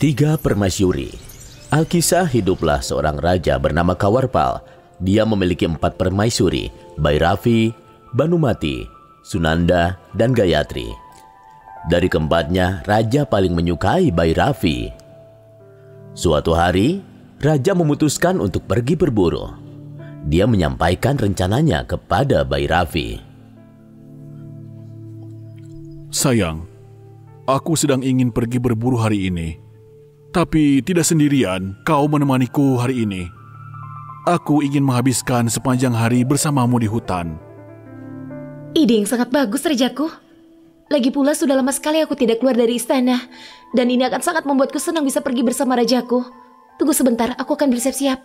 Tiga permaisuri. Alkisah hiduplah seorang raja bernama Kawarpal. Dia memiliki 4 permaisuri, Bhairavi, Bhanumati, Sunanda, dan Gayatri. Dari keempatnya, raja paling menyukai Bhairavi. Suatu hari, raja memutuskan untuk pergi berburu. Dia menyampaikan rencananya kepada Bhairavi. Sayang, aku sedang ingin pergi berburu hari ini. Tapi tidak sendirian, kau menemaniku hari ini. Aku ingin menghabiskan sepanjang hari bersamamu di hutan. Ide yang sangat bagus, Rajaku. Lagi pula sudah lama sekali aku tidak keluar dari istana. Dan ini akan sangat membuatku senang bisa pergi bersama Rajaku. Tunggu sebentar, aku akan bersiap-siap.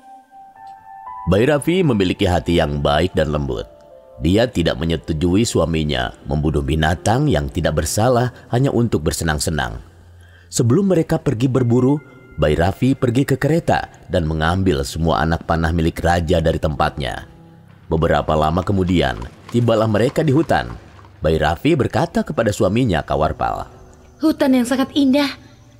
Bhairavi memiliki hati yang baik dan lembut. Dia tidak menyetujui suaminya membunuh binatang yang tidak bersalah hanya untuk bersenang-senang. Sebelum mereka pergi berburu, Bhairavi pergi ke kereta dan mengambil semua anak panah milik raja dari tempatnya. Beberapa lama kemudian, tibalah mereka di hutan. Bhairavi berkata kepada suaminya Kawarpal. Hutan yang sangat indah.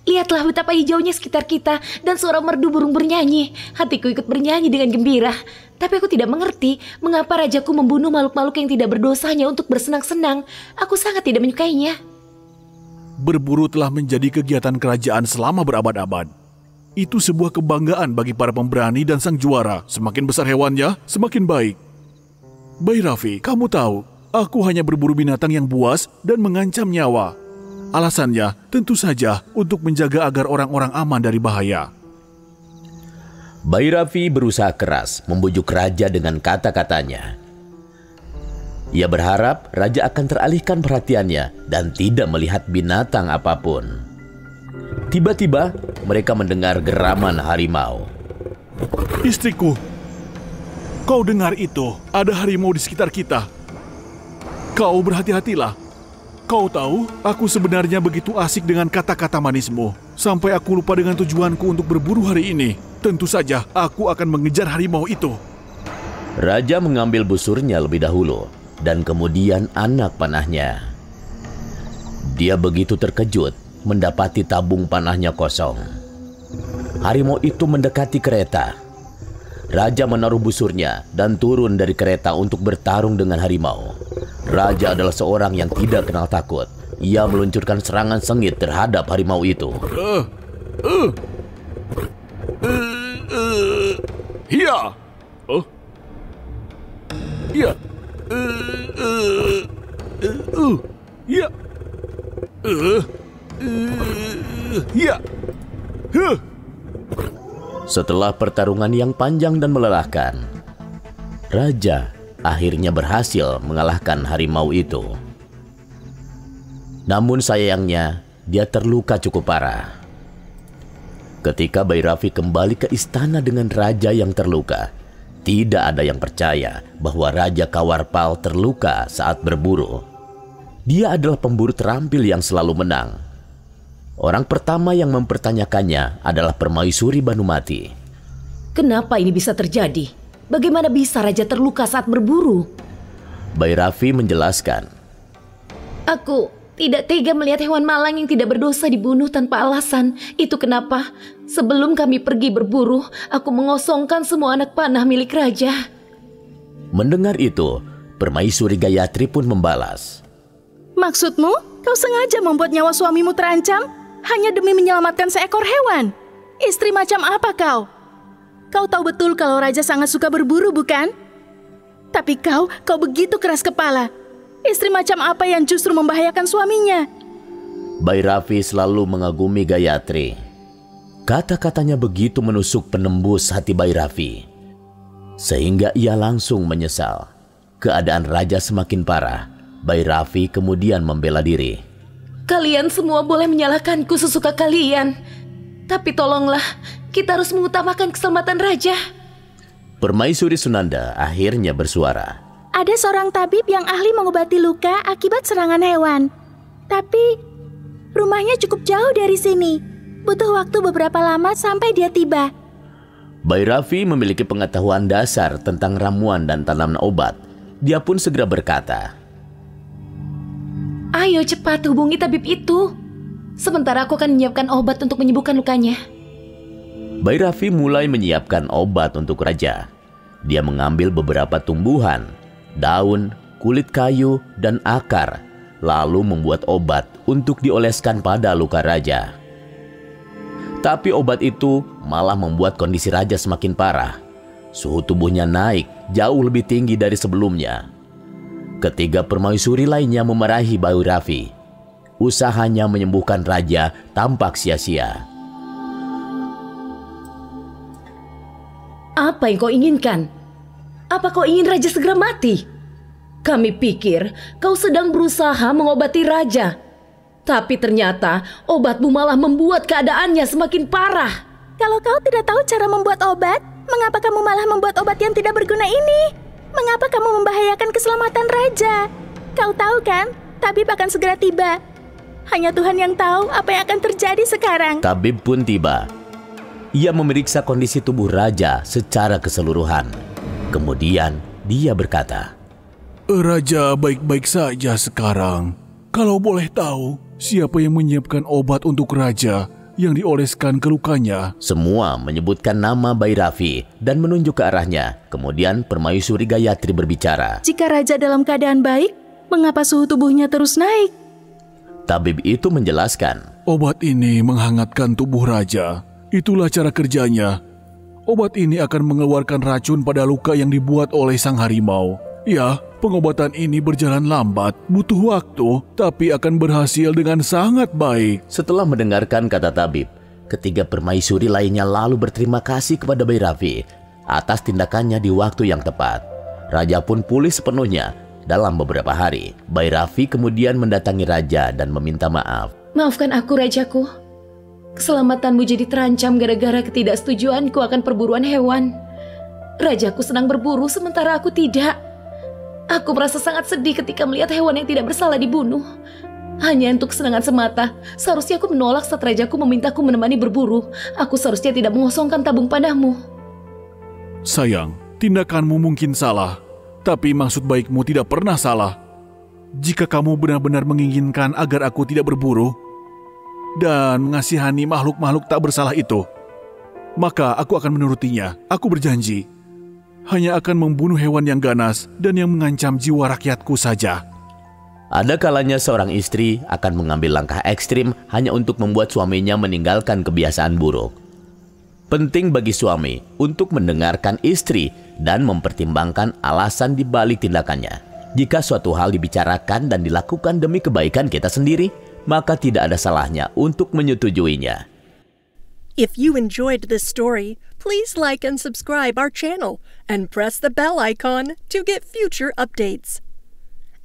Lihatlah betapa hijaunya sekitar kita dan suara merdu burung bernyanyi. Hatiku ikut bernyanyi dengan gembira. Tapi aku tidak mengerti mengapa rajaku membunuh makhluk-makhluk yang tidak berdosa hanya untuk bersenang-senang. Aku sangat tidak menyukainya. Berburu telah menjadi kegiatan kerajaan selama berabad-abad. Itu sebuah kebanggaan bagi para pemberani dan sang juara. Semakin besar hewannya, semakin baik. Bhairavi, kamu tahu, aku hanya berburu binatang yang buas dan mengancam nyawa. Alasannya tentu saja untuk menjaga agar orang-orang aman dari bahaya. Bhairavi berusaha keras membujuk raja dengan kata-katanya. Ia berharap raja akan teralihkan perhatiannya dan tidak melihat binatang apapun. Tiba-tiba mereka mendengar geraman harimau. Istriku, kau dengar itu? Ada harimau di sekitar kita. Kau berhati-hatilah. Kau tahu, aku sebenarnya begitu asik dengan kata-kata manismu. Sampai aku lupa dengan tujuanku untuk berburu hari ini. Tentu saja aku akan mengejar harimau itu. Raja mengambil busurnya lebih dahulu dan kemudian anak panahnya. Dia begitu terkejut mendapati tabung panahnya kosong. Harimau itu mendekati kereta. Raja menaruh busurnya dan turun dari kereta untuk bertarung dengan harimau. Raja adalah seorang yang tidak kenal takut. Ia meluncurkan serangan sengit terhadap harimau itu. Hiya! Ya. Ya. Ya. Setelah pertarungan yang panjang dan melelahkan, raja akhirnya berhasil mengalahkan harimau itu. Namun sayangnya, dia terluka cukup parah. Ketika Bhairavi kembali ke istana dengan raja yang terluka, tidak ada yang percaya bahwa Raja Kawarpal terluka saat berburu. Dia adalah pemburu terampil yang selalu menang. Orang pertama yang mempertanyakannya adalah permaisuri Bhanumati. Kenapa ini bisa terjadi? Bagaimana bisa raja terluka saat berburu? Bhairavi menjelaskan. Aku tidak tega melihat hewan malang yang tidak berdosa dibunuh tanpa alasan. Itu kenapa sebelum kami pergi berburu, aku mengosongkan semua anak panah milik raja. Mendengar itu, permaisuri Gayatri pun membalas. Maksudmu, kau sengaja membuat nyawa suamimu terancam hanya demi menyelamatkan seekor hewan? Istri macam apa kau? Kau tahu betul kalau raja sangat suka berburu, bukan? Tapi kau begitu keras kepala. Istri macam apa yang justru membahayakan suaminya? Bhairavi selalu mengagumi Gayatri. Kata-katanya begitu menusuk penembus hati Bhairavi, sehingga ia langsung menyesal. Keadaan raja semakin parah. Bhairavi kemudian membela diri. Kalian semua boleh menyalahkanku sesuka kalian. Tapi tolonglah, kita harus mengutamakan keselamatan raja. Permaisuri Sunanda akhirnya bersuara. Ada seorang tabib yang ahli mengobati luka akibat serangan hewan. Tapi rumahnya cukup jauh dari sini. Butuh waktu beberapa lama sampai dia tiba. Bhairavi memiliki pengetahuan dasar tentang ramuan dan tanaman obat. Dia pun segera berkata, Ayo cepat hubungi tabib itu. Sementara aku akan menyiapkan obat untuk menyembuhkan lukanya. Bhairavi mulai menyiapkan obat untuk raja. Dia mengambil beberapa tumbuhan, daun, kulit kayu, dan akar, lalu membuat obat untuk dioleskan pada luka raja. Tapi obat itu malah membuat kondisi raja semakin parah. Suhu tubuhnya naik jauh lebih tinggi dari sebelumnya. Ketiga permaisuri lainnya memarahi Bhairavi. Usahanya menyembuhkan raja tampak sia-sia. Apa yang kau inginkan? Apa kau ingin raja segera mati? Kami pikir kau sedang berusaha mengobati raja. Tapi ternyata obatmu malah membuat keadaannya semakin parah. Kalau kau tidak tahu cara membuat obat, mengapa kamu malah membuat obat yang tidak berguna ini? Mengapa kamu membahayakan keselamatan raja? Kau tahu kan, tabib akan segera tiba. Hanya Tuhan yang tahu apa yang akan terjadi sekarang. Tabib pun tiba. Ia memeriksa kondisi tubuh raja secara keseluruhan. Kemudian dia berkata, Raja baik-baik saja sekarang. Kalau boleh tahu, siapa yang menyiapkan obat untuk raja yang dioleskan ke lukanya? Semua menyebutkan nama Bhairavi dan menunjuk ke arahnya. Kemudian permaisuri Gayatri berbicara. Jika raja dalam keadaan baik, mengapa suhu tubuhnya terus naik? Tabib itu menjelaskan. Obat ini menghangatkan tubuh raja. Itulah cara kerjanya. Obat ini akan mengeluarkan racun pada luka yang dibuat oleh sang harimau. Ya, pengobatan ini berjalan lambat, butuh waktu, tapi akan berhasil dengan sangat baik. Setelah mendengarkan kata tabib, ketiga permaisuri lainnya lalu berterima kasih kepada Bhairavi atas tindakannya di waktu yang tepat. Raja pun pulih sepenuhnya dalam beberapa hari. Bhairavi kemudian mendatangi raja dan meminta maaf. Maafkan aku, rajaku. Keselamatanmu jadi terancam gara-gara ketidaksetujuanku akan perburuan hewan. Rajaku senang berburu sementara aku tidak. Aku merasa sangat sedih ketika melihat hewan yang tidak bersalah dibunuh. Hanya untuk kesenangan semata, seharusnya aku menolak saat rajaku memintaku menemani berburu. Aku seharusnya tidak mengosongkan tabung padamu. Sayang, tindakanmu mungkin salah, tapi maksud baikmu tidak pernah salah. Jika kamu benar-benar menginginkan agar aku tidak berburu dan mengasihani makhluk-makhluk tak bersalah itu, maka aku akan menurutinya. Aku berjanji hanya akan membunuh hewan yang ganas dan yang mengancam jiwa rakyatku saja. Ada kalanya seorang istri akan mengambil langkah ekstrim hanya untuk membuat suaminya meninggalkan kebiasaan buruk. Penting bagi suami untuk mendengarkan istri dan mempertimbangkan alasan di balik tindakannya. Jika suatu hal dibicarakan dan dilakukan demi kebaikan kita sendiri, maka tidak ada salahnya untuk menyetujuinya. If you enjoyed this story, please like and subscribe our channel and press the bell icon to get future updates.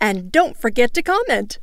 And don't forget to comment.